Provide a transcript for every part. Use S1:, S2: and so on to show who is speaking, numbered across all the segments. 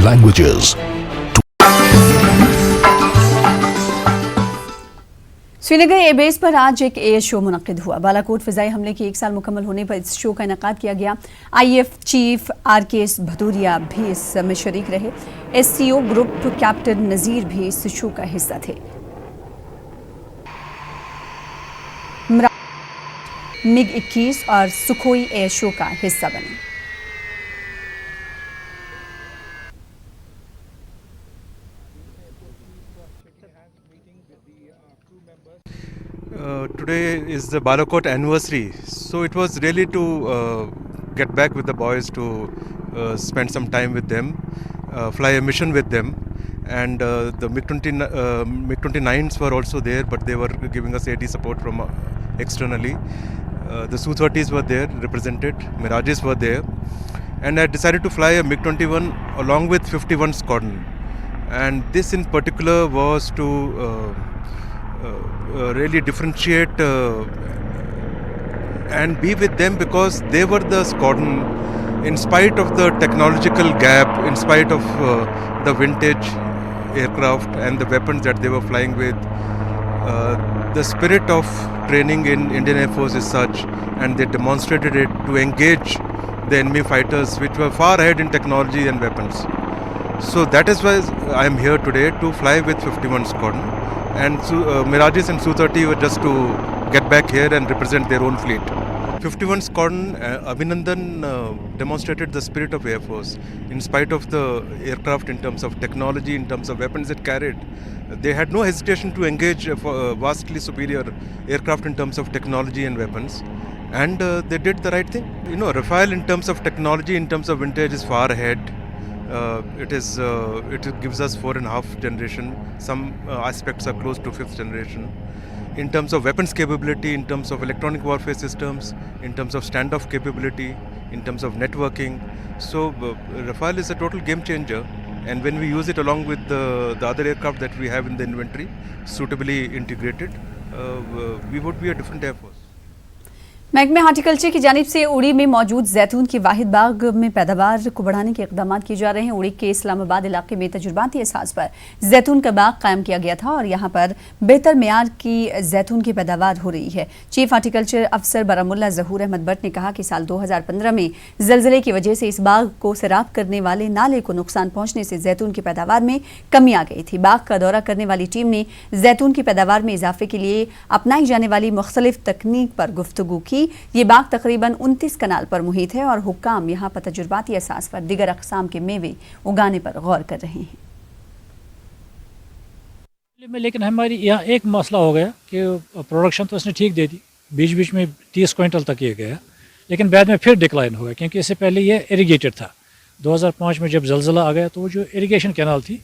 S1: languages.
S2: Srinagar air base पर आज एक एयर शो मुनक्किद हुआ। बालाकोट फिजाई हमले के 1 साल मुकम्मल होने पर इस शो का इनेकाद किया गया। IAF चीफ RKS भदौरिया भी इसमें शरीक रहे। SCO ग्रुप कैप्टन नज़ीर भी इस शो का हिस्सा थे। MiG-21 और सुखोई एयर शो का हिस्सा बने।
S3: Today is the Balakot anniversary, so it was really to get back with the boys, to spend some time with them, fly a mission with them, and the MiG-29s were also there, but they were giving us AD support from externally. The Su-30s were there represented, Mirages were there, and I decided to fly a MiG-21 along with 51 Squadron, and this in particular was to really differentiate and be with them, because they were the squadron, in spite of the technological gap, in spite of the vintage aircraft and the weapons that they were flying with. The spirit of training in Indian Air Force is such, and they demonstrated it to engage the enemy fighters which were far ahead in technology and weapons. So that is why I am here today, to fly with 51 Squadron, and Mirages and Su-30 were just to get back here and represent their own fleet. 51 Squadron, Abhinandan demonstrated the spirit of Air Force. In spite of the aircraft, in terms of technology, in terms of weapons it carried, they had no hesitation to engage vastly superior aircraft in terms of technology and weapons. And they did the right thing. You know, Rafale in terms of technology, in terms of vintage, is far ahead. It gives us 4.5 generation. Some aspects are close to 5th generation. In terms of weapons capability, in terms of electronic warfare systems, in terms of standoff capability, in terms of networking. So Rafale is a total game changer. And when we use it along with the other aircraft that we have in the inventory, suitably integrated, we would be a different Air Force.
S2: महकमे horticulture की जानिब से उड़ी में मौजूद जैतून के वाहिद बाग में पैदावार को बढ़ाने के इकदाम किए जा रहे हैं। उड़ी के इस्लामाबाद इलाके में तजुर्बाती एहसास पर जैतून का बाग कायम किया गया था और यहाँ पर बेहतर मेयार की जैतून की पैदावार हो रही है। चीफ हार्टिकल्चर अफसर बारामुल्ला ज़हूर अहमद बट ने कहा कि साल 2015 में ज़लज़ले की वजह से इस बाग को सैराब करने वाले नाले को नुकसान पहुँचने से जैतून की पैदावार में कमी आ गई थी। बाग का दौरा करने वाली टीम ने जैतून की पैदावार में इजाफे के लिए अपनाई जाने वाली मुख्तलिफ तकनीक पर गुफ्तगू की। ये बाग तकरीबन 29 कनाल पर मुहित है और हुक्काम यहाँ पर तजुर्बाती असास पर दिगर अक़साम के मेवे उगाने पर गौर कर रहे हैं।
S4: लेकिन हमारी यहाँ एक मसला हो गया कि प्रोडक्शन तो उसने ठीक दे दी, बीच बीच में 30 क्विंटल तक ये गया, लेकिन बाद में फिर डिक्लाइन हो गया, क्योंकि इससे पहले ये इरीगेटेड था। 2005 में जब जलज़ला आ गया तो वो जो इरीगेशन कैनाल थी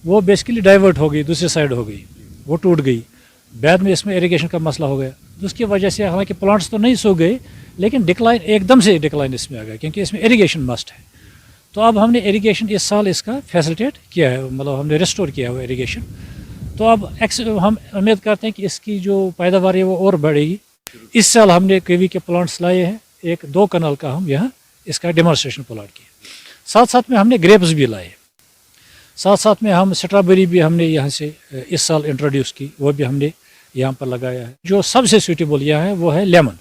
S4: वो बेसिकली डाइवर्ट हो गई, दूसरी साइड हो गई, वो टूट गई। बाद में इसमें इरीगेशन का मसला हो गया, उसकी वजह से हालांकि प्लांट्स तो नहीं सूख गए, लेकिन डिक्लाइन एकदम से डिक्लाइन इसमें आ गया, क्योंकि इसमें इरीगेशन मस्ट है। तो अब हमने इरीगेशन इस साल इसका फैसिलिटेट किया है, मतलब हमने रिस्टोर किया हुआ इरीगेशन। तो अब हम उम्मीद करते हैं कि इसकी जो पैदावार है वो और बढ़ेगी। इस साल हमने केवी के प्लांट्स लाए हैं, 1-2 कनाल का हम यहाँ इसका डेमोन्स्ट्रेशन प्लांट किया। साथ साथ में हमने ग्रेप्स भी लाए, साथ साथ में हम स्ट्रॉबेरी भी हमने यहाँ से इस साल इंट्रोड्यूस की, वो भी हमने यहाँ पर लगाया है। जो सबसे सूटेबल यहाँ है वो है लेमन।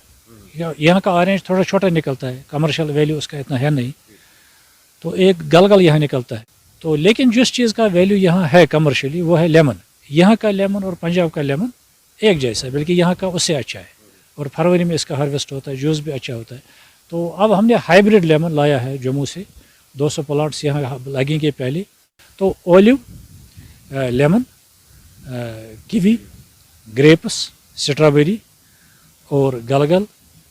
S4: यहाँ का ऑरेंज थोड़ा छोटा निकलता है, कमर्शियल वैल्यू उसका इतना है नहीं, तो एक गलगल यहाँ निकलता है। तो लेकिन जिस चीज़ का वैल्यू यहाँ है कमर्शियली वो है लेमन। यहाँ का लेमन और पंजाब का लेमन एक जैसा है, बल्कि यहाँ का उससे अच्छा है, और फरवरी में इसका हार्वेस्ट होता है, जूस भी अच्छा होता है। तो अब हमने हाइब्रिड लेमन लाया है जम्मू से, 200 प्लांट्स यहाँ लगेंगे पहले। तो olive, lemon, kiwi, grapes, strawberry और गलगल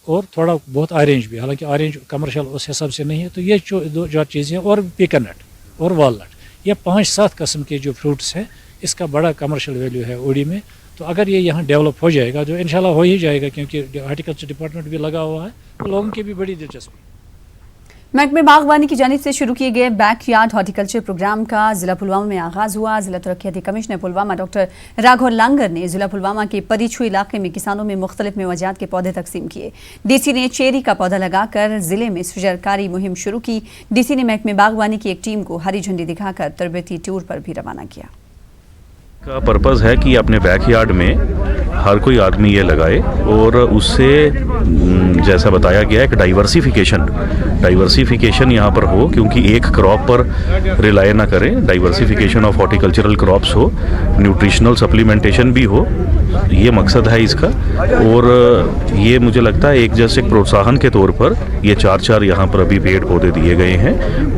S4: और थोड़ा बहुत ऑरेंज भी, हालांकि ऑरेंज कमर्शियल उस हिसाब से नहीं है। तो ये जो 2 चीज़ें, और पीकनट और वालनट, ये 5-7 किस्म के जो फ्रूट्स हैं, इसका बड़ा कमर्शियल वैल्यू है उड़ी में। तो अगर ये यहाँ डेवलप हो जाएगा, जो इंशाल्लाह हो ही जाएगा, क्योंकि हार्टिकल्चर डिपार्टमेंट भी लगा हुआ है, तो लोगों की भी बड़ी दिलचस्पी।
S2: महकमे बागवानी की जानिब से शुरू किए गए बैक यार्ड हॉर्टिकल्चर प्रोग्राम का जिला पुलवामा में आगाज हुआ। जिला तरक्याती कमिश्नर पुलवामा डॉक्टर राघव लांगर ने जिला पुलवामा के परिछू इलाके में किसानों में मुख्तलिफ मेवाजात के पौधे तकसीम किए। डीसी ने चेरी का पौधा लगाकर जिले में सृजनकारी मुहिम शुरू की। डीसी ने महकमे बागवानी की एक टीम को हरी झंडी दिखाकर तरबेती टूर पर भी रवाना किया।
S1: का पर्पज़ है कि अपने बैकयार्ड में हर कोई आदमी ये लगाए और उससे जैसा बताया गया है कि डाइवर्सिफिकेशन यहाँ पर हो, क्योंकि एक क्रॉप पर रिलाय ना करें, डाइवर्सिफिकेशन ऑफ हॉर्टिकल्चरल क्रॉप्स हो, न्यूट्रिशनल सप्लीमेंटेशन भी हो, ये मकसद है इसका। और ये मुझे लगता है एक जैसे प्रोत्साहन के तौर पर ये 4 यहाँ पर अभी पेड़ पौधे दिए गए हैं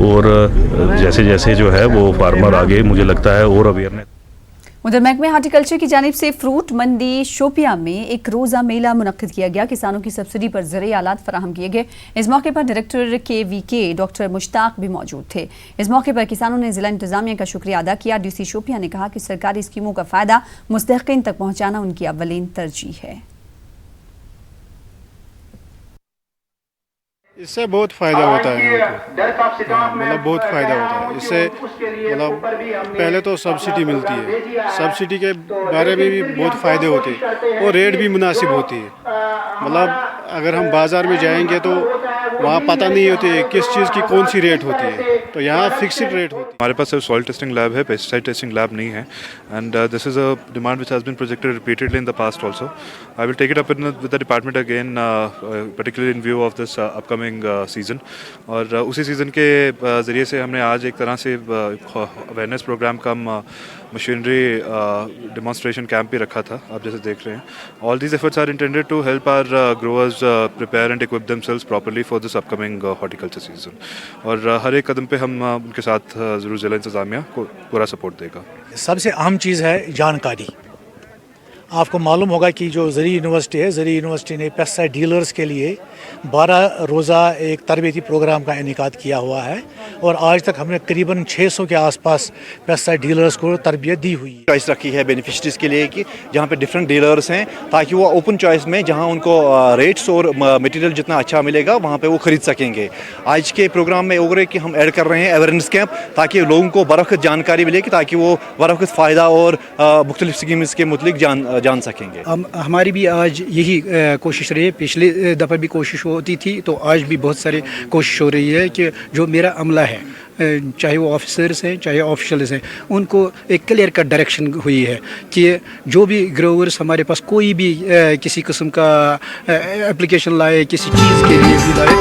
S1: और जैसे जैसे जो है वो फार्मर आगे मुझे लगता है और अवेयरनेस।
S2: उधर महकमे हार्टिकल्चर की जानिब से फ्रूट मंडी शोपिया में एक रोज़ा मेला मुनक्किद किया गया। किसानों की सब्सिडी पर ज़रूरी आलात फराहम किए गए। इस मौके पर डायरेक्टर KVK डॉक्टर मुश्ताक भी मौजूद थे। इस मौके पर किसानों ने जिला इंतजामिया का शुक्रिया अदा किया। DC शोपिया ने कहा कि सरकारी स्कीमों का फ़ायदा मुस्तहिक़ीन तक पहुँचाना उनकी अव्वलीन तरजीह है।
S5: इससे बहुत फ़ायदा होता है मतलब बहुत फ़ायदा होता है इससे। मतलब पहले तो सब्सिडी मिलती है, सब्सिडी के बारे में भी बहुत फ़ायदे होते हैं और रेट भी मुनासिब होती है। मतलब अगर हम बाज़ार में जाएंगे तो वहाँ पता नहीं होती है किस चीज़ की कौन सी रेट होती है, तो यहाँ फिक्स्ड रेट होती है।
S6: हमारे पास सिर्फ सॉइल टेस्टिंग लैब है, पेस्टिसाइड टेस्टिंग लैब नहीं है, and this is a demand which has been projected repeatedly in the past also. I will take it up with the department again, particularly in view of this upcoming season. और उसी season के ज़रिए से हमने आज एक तरह से awareness programme cum machinery demonstration camp भी रखा था, आप जैसे देख रहे हैं। All these efforts are intended to help our growers prepare and equip themselves properly for this upcoming horticulture season. और हर एक कदम पे हम उनके साथ ज़रूर जिला इंतज़ामिया को पूरा सपोर्ट देगा।
S7: सबसे अहम चीज़ है जानकारी। आपको मालूम होगा कि जो ज़री यूनिवर्सिटी है, ज़री यूनिवर्सिटी ने पेस्टिसाइड डीलर्स के लिए 12 रोज़ा एक तरबेती प्रोग्राम का इनेकाद किया हुआ है और आज तक हमने करीबन 600 के आसपास पेस्टिसाइड डीलर्स को तरबियत दी हुई है।
S8: चॉइस रखी है बेनिफिशरीज़ के लिए कि जहाँ पे डिफरेंट डीलर्स हैं, ताकि वो ओपन चॉइस में जहाँ उनको रेट्स और मटेरियल जितना अच्छा मिलेगा वहाँ पे वो ख़रीद सकेंगे। आज के प्रोग्राम में और कि हम ऐड कर रहे हैं अवेयरनेस कैंप, ताकि लोगों को बरवक़्त जानकारी मिले कि ताकि वो बरवक़्त फ़ायदा और मुख्तलिफ स्कीम्स के मुतल्लिक़ जान सकेंगे।
S9: हमारी भी आज यही कोशिश रही है, पिछले दफ़ा भी कोशिश होती थी तो आज भी बहुत सारी कोशिश हो रही है कि जो मेरा अमला है, चाहे वो ऑफिसर्स हैं चाहे ऑफिशियल्स हैं, उनको एक क्लियर कट डायरेक्शन हुई है कि जो भी ग्रोवर्स हमारे पास कोई भी किसी किस्म का एप्लीकेशन लाए, किसी चीज़ के लिए भी लाए,